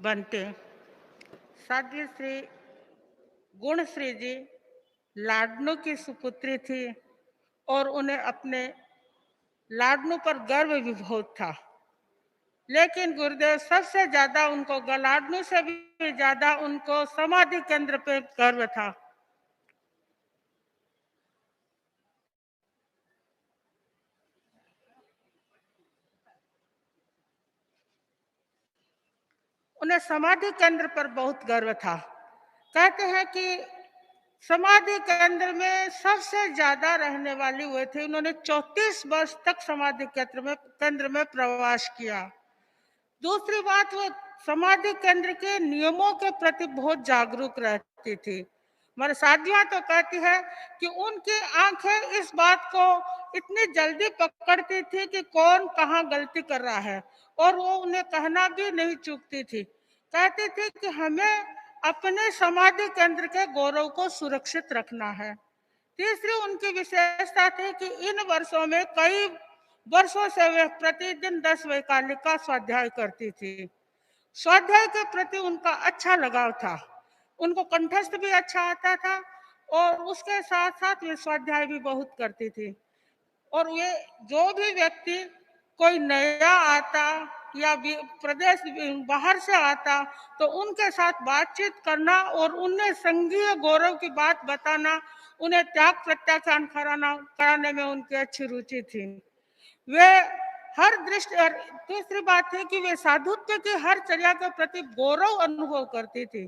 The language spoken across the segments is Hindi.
बनते। साध्वी श्री गुणश्री जी लाडनू की सुपुत्री थी और उन्हें अपने लाडनू पर गर्व भी बहुत था। लेकिन गुरुदेव सबसे ज्यादा उनको लाडनू से भी ज्यादा उनको समाधि केंद्र पे गर्व था। उन्हें समाधि केंद्र पर बहुत गर्व था। कहते हैं कि समाधि केंद्र में सबसे ज्यादा रहने वाली वो थी। उन्होंने 34 वर्ष तक समाधि केंद्र में प्रवास किया। दूसरी बात, वो समाधि केंद्र के नियमों के प्रति बहुत जागरूक रहती थी। हमारे साथियां तो कहती है कि उनकी आंखें इस बात को इतनी जल्दी पकड़ती थी कि कौन कहाँ गलती कर रहा है, और वो उन्हें कहना भी नहीं चूकती थी। कहती थी कि हमें अपने समाधि केंद्र के गौरव को सुरक्षित रखना है। तीसरी उनकी विशेषता थी कि इन वर्षों में कई वर्षों से वे प्रतिदिन 10 वैकालिक का स्वाध्याय करती थी। स्वाध्याय के प्रति उनका अच्छा लगाव था। उनको कंठस्थ भी अच्छा आता था और उसके साथ साथ वे स्वाध्याय भी बहुत करती थी। और वे जो भी व्यक्ति कोई नया आता या प्रदेश बाहर से आता तो उनके साथ बातचीत करना और उन्हें संघीय गौरव की बात बताना, उन्हें त्याग प्रत्याख्यान कराने में उनकी अच्छी रुचि थी। वे हर दृष्टि, और तीसरी बात है कि वे साधुत्व की हर चर्या के प्रति गौरव अनुभव करती थी।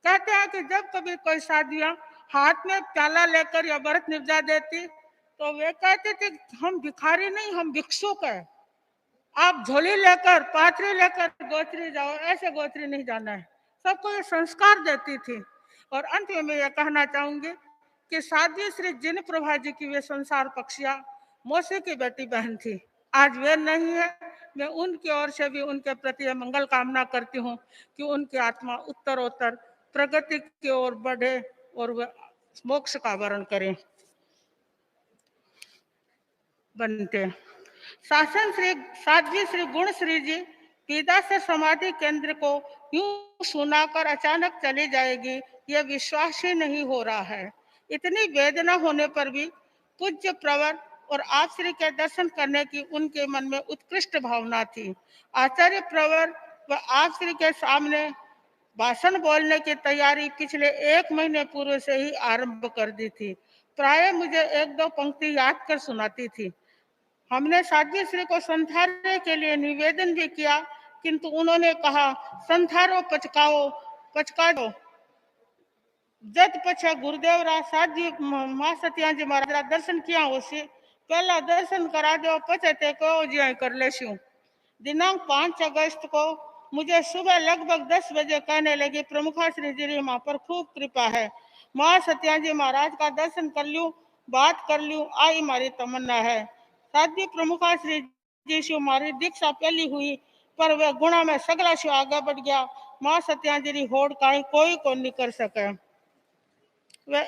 कहते हैं कि जब कभी कोई साधियां हाथ में प्याला लेकर या व्रत निपजा देती तो वे कहते थे हम भिखारी नहीं, हम भिक्षुक है। आप झोली लेकर पाथरी लेकर गोत्री जाओ, ऐसे गोत्री नहीं जाना है। सबको ये संस्कार देती थी। और अंत में मैं ये कहना चाहूंगी कि साध्वी श्री जिन प्रभा जी की वे संसार पक्षिया मौसी की बेटी बहन थी। आज वे नहीं है। मैं उनकी ओर से भी उनके प्रति मंगल कामना करती हूँ कि उनकी आत्मा उत्तरोत्तर प्रगति की ओर बढ़े और वे मोक्ष का वर्ण करें। बनते। शासन श्री साध्वी श्री गुण श्री जी पिता से समाधि केंद्र को यूं सुनाकर अचानक चली जाएगी, यह विश्वास ही नहीं हो रहा है। इतनी वेदना होने पर भी पूज्य प्रवर और आप श्री के दर्शन करने की उनके मन में उत्कृष्ट भावना थी। आचार्य प्रवर व आप श्री के सामने भाषण बोलने की तैयारी पिछले 1 महीने पूर्व से ही आरंभ कर दी थी। प्राय मुझे 1-2 पंक्ति याद कर सुनाती थी। हमने साध्वी श्री को संथारने के लिए निवेदन भी किया, किंतु उन्होंने कहा संथारो पचका दो। जत पछे गुरुदेव रा साध्वी मां सत्या जी महाराज दर्शन किया होसी, पहला दर्शन करा दो पछे ते को जी कर लेशू। दिनांक 5 अगस्त को मुझे सुबह लगभग 10 बजे कहने लगी प्रमुखा श्री जी मां पर खूब कृपा है, मां सत्या जी महाराज का दर्शन कर लूं, बात कर लूं, आई मारी तमन्ना है। साध्वी प्रमुखा श्री जी शु मारी दीक्षा पहली हुई पर वह गुणा में सगला शु आगे बढ़ गया। मां सत्या जी होड़ काई कोई को नहीं कर सके। वे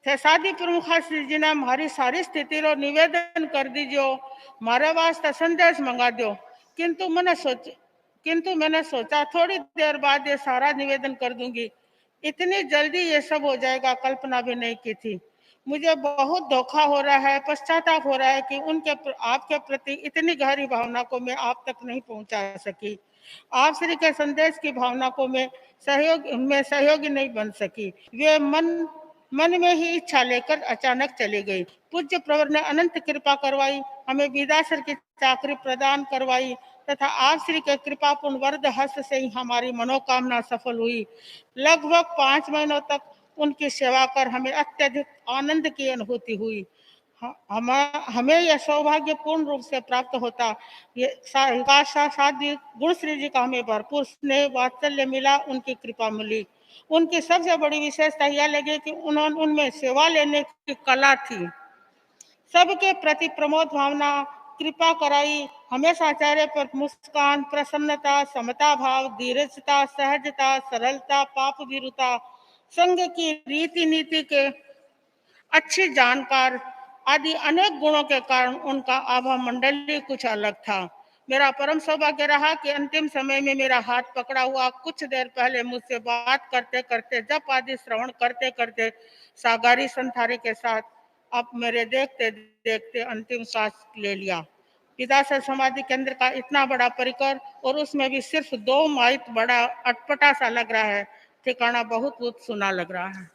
थे साधी प्रमुखा श्री जी ने मारी सारी स्थिति रो निवेदन कर दीजियो, मारे वास्ते संदेश मंगा दो। किंतु मैंने सोचा थोड़ी देर बाद ये सारा निवेदन कर दूंगी। इतनी जल्दी ये सब हो जाएगा कल्पना भी नहीं की थी। मुझे बहुत धोखा हो रहा है, पश्चाताप हो रहा है कि आपके प्रति इतनी गहरी भावना को मैं आप तक नहीं पहुंचा सकी। आप श्री के संदेश की भावना को मैं सहयोगी नहीं बन सकी। वे मन में ही इच्छा लेकर अचानक चली गई। पूज्य प्रवर ने अनंत कृपा करवाई, हमें विदासर की चाकरी प्रदान करवाई तथा आप श्री के कृपापूर्ण वरद हस्त से ही हमारी मनोकामना सफल हुई। लगभग 5 महीनों तक उनकी सेवा कर हमें अत्यधिक आनंद की अनुभूति हुई। हमें यह सौभाग्य पूर्ण रूप से प्राप्त होता। ये साध्वी गुणश्री जी का हमें भरपूर स्नेह वात्सल्य मिला, उनकी कृपा मिली। उनकी सबसे बड़ी विशेषता यह लगी कि उनमें सेवा लेने की कला थी। सबके प्रति प्रमोद भावना, कृपा कराई, हमेशा चेहरे पर मुस्कान, प्रसन्नता, समता भाव, धीरजता, सहजता, सरलता, पाप भीरुता, संघ की रीति नीति के अच्छी जानकार आदि अनेक गुणों के कारण उनका आभा मंडल ही कुछ अलग था। मेरा परम सौभाग्य रहा कि अंतिम समय में मेरा हाथ पकड़ा हुआ, कुछ देर पहले मुझसे बात करते करते, जप आदि श्रवण करते करते सागारी संथारी के साथ अब मेरे देखते देखते अंतिम सांस ले लिया। पिता से समाधि केंद्र का इतना बड़ा परिकर और उसमें भी सिर्फ 2 माइट बड़ा अटपटा सा लग रहा है। ठिकाना बहुत सुना लग रहा है।